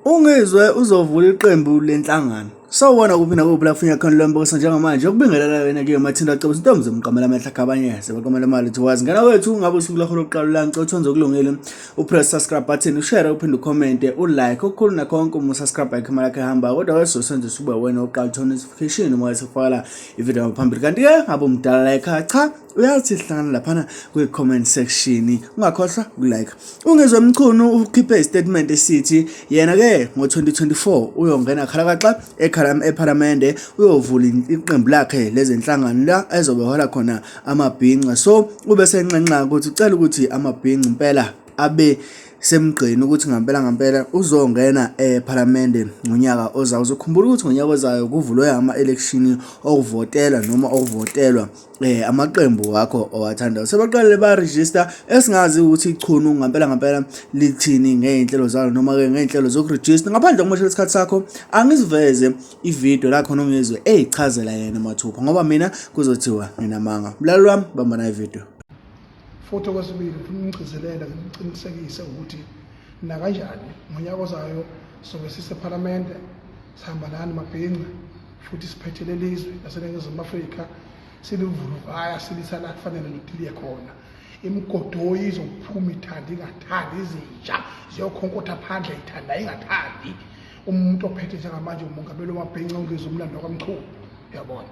uNgizwe uzovula iqembu lenhlangano. Sawubona kuphi nakuphi la kufinya khona lombuso njengamanje ukubingelela wena ke mathinda cebo intombi zomqamela amehla khabanye sebaqamela imalithi wazi ngana wethu ngabe usuku lakho lokuqala la ngicothoza okulungile upress subscribe button ushare uphinde ucomment ulike okukhulu nakhonke umusubscribe ikhamera lakhe hamba kodwa wesosenze sube wena oqala notification uma sefala ivideo phambili kanti ke ngabe umdala la ekhaya cha uyathi hlangana laphana kwi-comment section ungakhohlwa ukulike. uNgizwe mchunu ukhiphe isitatimende esithi yena ke ngo-2024 uyongena khalakaxa ephalamende uyovula iqembu lakhe lezenhlangano la ezobehola khona amabhinqa. So ube senqenqa ukuthi ucela ukuthi amabhinqa impela abe semgqeni ukuthi ngampela uzongena ephalamende ngonyaka ozayo. Uzokhumbula ukuthi ngonyaka ozayo kuvulwe ama-election okuvotela noma okuvotelwa amaqembu wakho owathandayo. Sebaqalele ba-register esingazi ukuthi ichunu ngampela lithini ngey'nhlelo zalo noma-ke ngey'nhlelo zokuregister. Ngaphandle kokumoshela isikhathi sakho angiziveze ividiyo lakho uNgizwe eyichazela yena mathupha ngoba mina kuzothiwa nginamanga. Mlaleli wami bamba nayo ividiyo. Futhi okwesibili ufuna umgcizelela ngimqinisekise ukuthi nakanjani ngonyaka ozayo sobe sisephalamende sihamba nani mabhinqa futhi siphethele ilizwe laseNingizimu Afrika silivuluvaya silisa la kufanele lidiliye khona. Imigodoyi izophuma ithanda ingathandi, izinja ziyokhonkotha phandle ithanda ingathandi. Umuntu ophethe njengamanje umongameli wamabhinqa uNgizwe umlando kaMchunu, uyabona.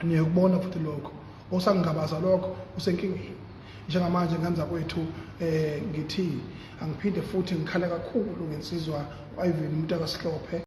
Niyakubona futhi lokho osangingabaza lokho usenkingeni. Njengamanje ngenza kwethu ngithi angiphinde futhi ngikhale kakhulu ngensizwa uIvan umuntu akasihlophe.